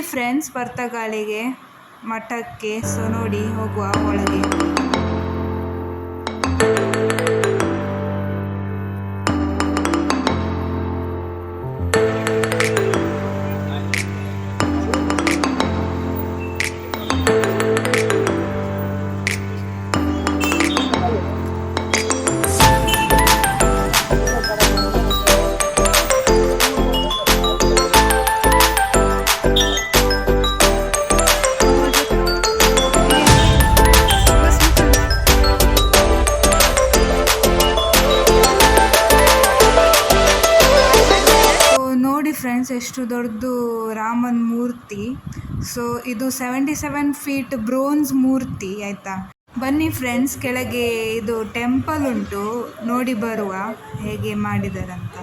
ಬನ್ನಿ ಫ್ರೆಂಡ್ಸ್, ಪರ್ತಗಾಳಿಗೆ ಮಠಕ್ಕೆ. ಸೊ ನೋಡಿ, ಹೋಗುವ ಒಳಗೆ. ಫ್ರೆಂಡ್ಸ್, ಎಷ್ಟು ದೊಡ್ಡದು ರಾಮನ್ ಮೂರ್ತಿ. ಸೊ ಇದು 77 ಫೀಟ್ ಬ್ರೋನ್ಸ್ ಮೂರ್ತಿ ಆಯಿತಾ. ಬನ್ನಿ ಫ್ರೆಂಡ್ಸ್, ಕೆಳಗೆ ಇದು ಟೆಂಪಲ್ ಉಂಟು, ನೋಡಿ ಬರುವ ಹೇಗೆ ಮಾಡಿದಾರಂತ.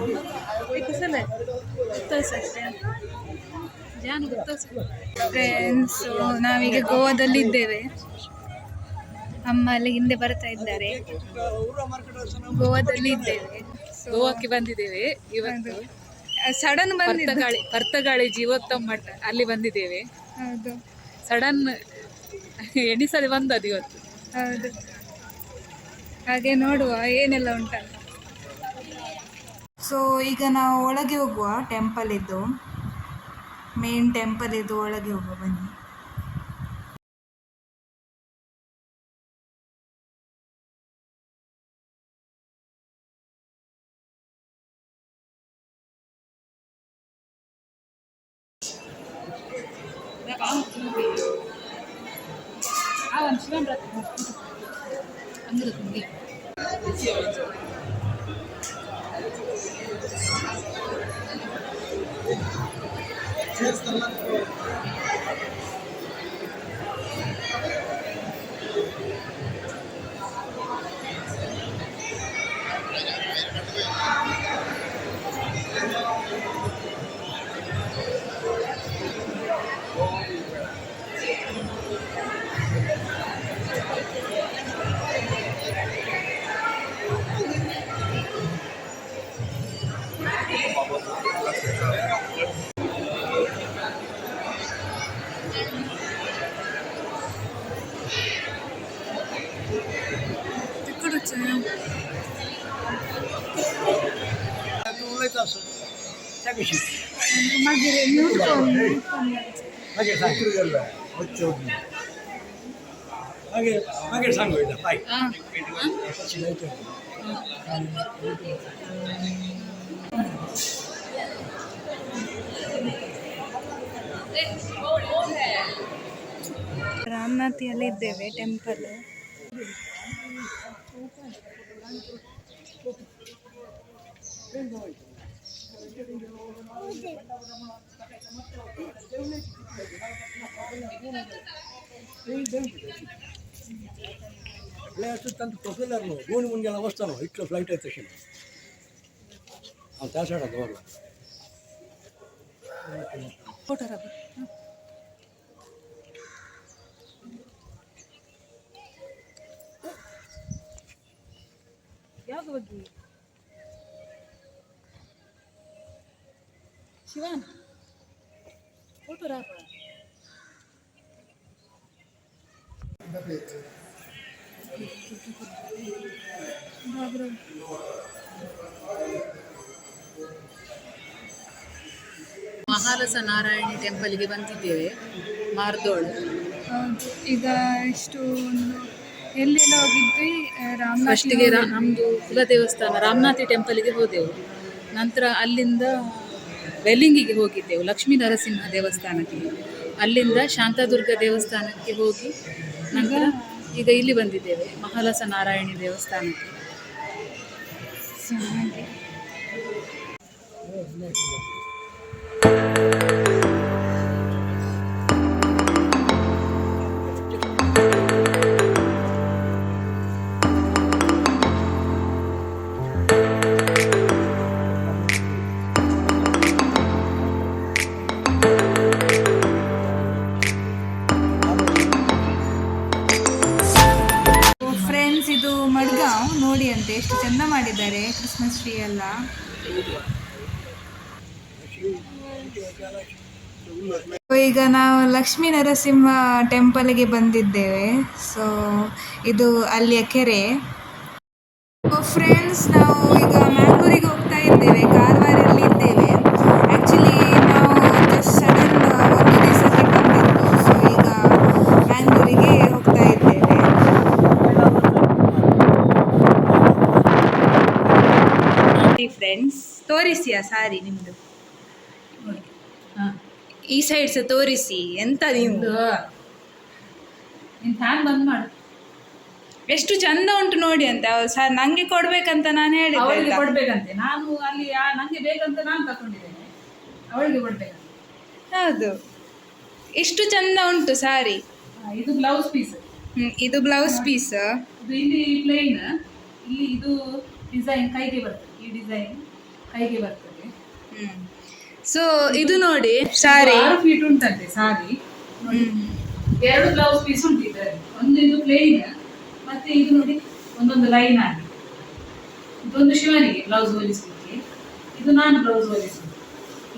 ಫ್ರೆಂಡ್ಸ್, ನಾವೀಗ ಗೋವಾದಲ್ಲಿದ್ದೇವೆ. ಅಮ್ಮ ಅಲ್ಲಿ ಹಿಂದೆ ಬರ್ತಾ ಇದ್ದಾರೆ. ಗೋವಾದಲ್ಲಿ ಇದ್ದೇವೆ, ಗೋವಾಕ್ಕೆ ಬಂದಿದ್ದೇವೆ ಇವತ್ತು. ಸಡನ್ ಪರ್ತಗಾಳಿ ಜೀವೋತ್ತಮ ಮಠ ಅಲ್ಲಿ ಬಂದಿದ್ದೇವೆ. ಹೌದು, ಸಡನ್ ಎಣಿಸದೆ ಬಂದದ್ದು ಇವತ್ತು. ಹೌದು, ಹಾಗೆ ನೋಡುವ ಏನೆಲ್ಲ ಉಂಟಲ್ಲ. ಸೊ ಈಗ ನಾವು ಒಳಗೆ ಹೋಗುವ, ಟೆಂಪಲ್ ಇದ್ದು, ಮೇನ್ ಟೆಂಪಲ್ ಇದ್ದು ಒಳಗೆ ಹೋಗುವ. ಬನ್ನಿ. ರಾಮನಾಥಿಯಲ್ಲಿ ಇದ್ದೇವೆ, ಟೆಂಪಲ್. ತಂದು ಪ್ರೊಫೆಸರ್ನು ಗೋಣಿ ಮುಂಜಾನೆ ಅವಸ್ಥಾನು ಇಟ್ಟು ಫ್ಲೈಟ್ ಆಯ್ತು ತಕ್ಷಣ ಅವ್ನು ತಾಸಾಡೋದು ಅವಾಗ ಯಾವ ಬಗ್ಗೆ ಶಿವನ್ ಫೋಟೋ ರಾಪ ಮಹಾಲಸ ನಾರಾಯಣಿ ಟೆಂಪಲ್ಗೆ ಬಂದಿದ್ದೇವೆ, ಮಾರ್ದೋಳು. ಈಗ ಎಷ್ಟು ಎಲ್ಲೆಲ್ಲ ಹೋಗಿದ್ವಿ. ಫಸ್ಟಿಗೆ ನಮ್ಮದು ಕುಲ ದೇವಸ್ಥಾನ ರಾಮನಾಥಿ ಟೆಂಪಲ್ಗೆ ಹೋದೆವು. ನಂತರ ಅಲ್ಲಿಂದ ವೆಲ್ಲಿಂಗಿಗೆ ಹೋಗಿದ್ದೆವು, ಲಕ್ಷ್ಮೀ ನರಸಿಂಹ ದೇವಸ್ಥಾನಕ್ಕೆ. ಅಲ್ಲಿಂದ ಶಾಂತದುರ್ಗ ದೇವಸ್ಥಾನಕ್ಕೆ ಹೋಗಿ ನಂತರ ಈಗ ಇಲ್ಲಿ ಬಂದಿದ್ದೇವೆ, ಮಹಾಲಸ ನಾರಾಯಣಿ ದೇವಸ್ಥಾನಕ್ಕೆ. ಇದು ಮಡ್ಗಾಂವ್ ನೋಡಿ ಅಂತೆ, ಎಷ್ಟು ಚೆಂದ ಮಾಡಿದ್ದಾರೆ ಕ್ರಿಸ್ಮಸ್ ಟ್ರೀ ಎಲ್ಲ. ಈಗ ನಾವು ಲಕ್ಷ್ಮೀ ನರಸಿಂಹ ಟೆಂಪಲ್ಗೆ ಬಂದಿದ್ದೇವೆ. ಸೊ ಇದು ಅಲ್ಲಿಯ ಕೆರೆ. ಫ್ರೆಂಡ್ಸ್, ನಾವು ಈಗ ಮ್ಯಾಂಗ್ಳೂರಿಗೆ ಹೋಗ್ತಾ ಇದ್ದೇವೆ. ಕಾರವಾರಲ್ಲಿ ಇದ್ದೇವೆ. ಆ್ಯಕ್ಚುಲಿ ನಾವು ಜಸ್ಟ್ ಸಡನ್ ಒಂದು ದಿವಸಕ್ಕೆ ಬಂದಿದ್ದು. ಸೊ ಈಗ ಮ್ಯಾಂಗ್ಳೂರಿಗೆ ಹೋಗ್ತಾ ಇದ್ದೇವೆ. ಫ್ರೆಂಡ್ಸ್, ತೋರಿಸಿಯಾ ಸಾರಿ ನಿಮ್ಮದು? ಹಾಂ, ಈ ಸೈಡ್ ಸಹ ತೋರಿಸಿ. ಎಂತ ನೀವು? ನಿನ್ನ ಫ್ಯಾನ್ ಬಂದ್ ಮಾಡು. ಎಷ್ಟು ಚಂದ ಉಂಟು ನೋಡಿ ಅಂತ. ಸರ್ ನಂಗೆ ಕೊಡ್ಬೇಕಂತ ನಾನು ಹೇಳಿದ್ದೆ ಅವಳಿಗೆ ಆಯ್ತಾ? ಕೊಡ್ಬೇಕಂತೆ. ನಾನು ಅಲ್ಲಿ ನಂಗೆ ಬೇಕಂತ ನಾನು ತಕೊಂಡಿದ್ದೇನೆ, ಅವಳಿಗೆ ಕೊಡ್ಬೇಕಂತೆ. ಹೌದು, ಎಷ್ಟು ಚಂದ ಉಂಟು ಸಾರಿ. ಇದು ಬ್ಲೌಸ್ ಪೀಸ್. ಇದು ಬ್ಲೌಸ್ ಪೀಸ್. ಇದು ಇಲ್ಲಿ ಪ್ಲೇನ್, ಇಲ್ಲಿ ಇದು ಡಿಸೈನ್ ಕೈಗೆ ಬರ್ತದೆ. ಈ ಡಿಸೈನ್ ಕೈಗೆ ಬರ್ತದೆ. ಸೊ ಇದು ನೋಡಿ ಸಾರಿ. 6 ಫೀಟ್ ಉಂಟಂತೆ ಸಾರಿ. ನೋಡಿ, 2 ಬ್ಲೌಸ್ ಪೀಸ್ ಉಂಟು ಇದರಲ್ಲಿ. ಒಂದು ಇದು ಪ್ಲೇನ್, ಮತ್ತೆ ಇದು ನೋಡಿ ಒಂದೊಂದು ಲೈನ್ ಆಗಿ. ಇದೊಂದು ಶಿವನಿಗೆ ಬ್ಲೌಸ್ ಹೊಲಿಸ್ಲಿಕ್ಕೆ, ಇದು ನಾನು ಬ್ಲೌಸ್ ಹೊಲಿಸುದು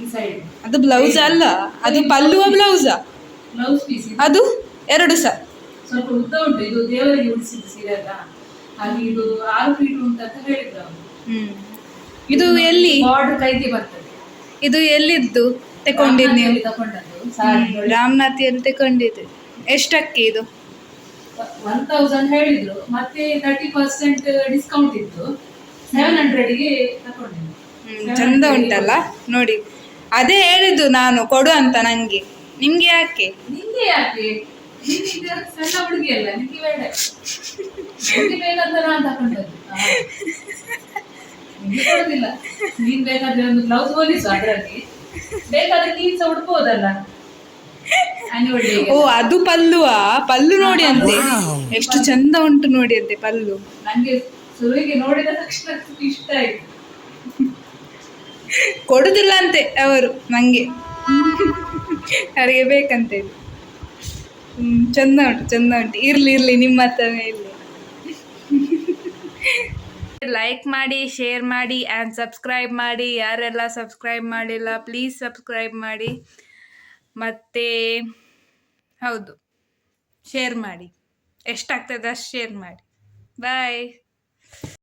ಈ ಸೈಡ್. ಅದು ಬ್ಲೌಸ್ ಅಲ್ಲ, ಅದು ಪಲ್ಲುವ ಬ್ಲೌಸಾ? ಬ್ಲೌಸ್ ಪೀಸ್ ಅದು ಎರಡು ಸಹ ಸ್ವಲ್ಪ ಉದ್ದ ಉಂಟು. ಇದು ದೇವರಿಗೆ ಉಡಿಸಿದ ಸೀರೆ ಅಲ್ಲ, ಹಾಗೆ ಇದು 6 ಫೀಟ್ ಉಂಟಂತ ಹೇಳಿದ್ರು ಅವರು. ಇದು ಎಲ್ಲಿ ಬಾರ್ಡರ್ ಕೈಗೆ ಬರ್ತದೆ. ಇದು ಎಲ್ಲಿದ್ದು ತಗೊಂಡಿದ್ದು ನೀವು? ತಗೊಂಡದ್ದು ಸಾರಿ. ರಾಮನಾಥಿಯಲ್ಲಿ ತಗೊಂಡಿದ್ದು. ಎಷ್ಟಕ್ಕೆ ಇದು? 1000 ಹೇಳಿದ್ರು, ಮತ್ತೆ 30% ಡಿಸ್ಕೌಂಟ್ ಇತ್ತು. 700ಗೆ ತಗೊಂಡಿದ್ದು. ಚಂದ ಉಂಟಲ್ಲ ನೋಡಿ. ಅದೇ ಹೇಳಿದ್ದು ನಾನು ಕೊಡು ಅಂತ. ನಿಮ್ಗೆ ಯಾಕೆ? ನಿಂಗೆ ಯಾಕೆ? ನಿಂಗೆ ಸಣ್ಣ ಹುಡುಗಿ ಅಲ್ಲ, ನಿಂಗೆ ಬೇಡ. ನಿಂಗೆ ಬೇಕಂತ ನಾನು ತಗೊಂಡದ್ದು. ನಿಂಗೆ ಕೊಡುದಿಲ್ಲ. ನೀನ್ ಬೇಕಾದ್ರೆ ಒಂದು ಬ್ಲೌಸ್ ಹೊಲಿಸು, ಅದರಲ್ಲಿ ಬೇಕಾದ್ರೆ ನೀನ್ ಸಹ ಉಡ್ಬೋದಲ್ಲ. ಓ, ಅದು ಪಲ್ಲುವಾ? ಪಲ್ಲು ನೋಡಿ ಅಂತೆ, ಎಷ್ಟು ಚಂದ ಉಂಟು ನೋಡಿ ಅಂತೆ ಪಲ್ಲು. ನಂಗೆ ಸುರುವಿಗೆ ನೋಡಿದ ತಕ್ಷಣ ಇಷ್ಟ ಆಯ್ತು. ಕೊಡುದಿಲ್ಲ ಅಂತೆ ಅವರು ನಂಗೆ, ಅವರಿಗೆ ಬೇಕಂತೇಳಿ. ಚಂದ ಉಂಟು, ಚಂದ ಉಂಟು. ಇರ್ಲಿ ನಿಮ್ಮ ಹತ್ರನೇ ಇರ್ಲಿ. ಲೈಕ್ ಮಾಡಿ, ಶೇರ್ ಮಾಡಿ ಆ್ಯಂಡ್ ಸಬ್ಸ್ಕ್ರೈಬ್ ಮಾಡಿ. ಯಾರೆಲ್ಲ ಸಬ್ಸ್ಕ್ರೈಬ್ ಮಾಡಿಲ್ಲ ಪ್ಲೀಸ್ ಸಬ್ಸ್ಕ್ರೈಬ್ ಮಾಡಿ. ಮತ್ತು ಹೌದು, ಶೇರ್ ಮಾಡಿ. ಎಷ್ಟಾಗ್ತದೆ ಅಷ್ಟು ಶೇರ್ ಮಾಡಿ. ಬಾಯ್.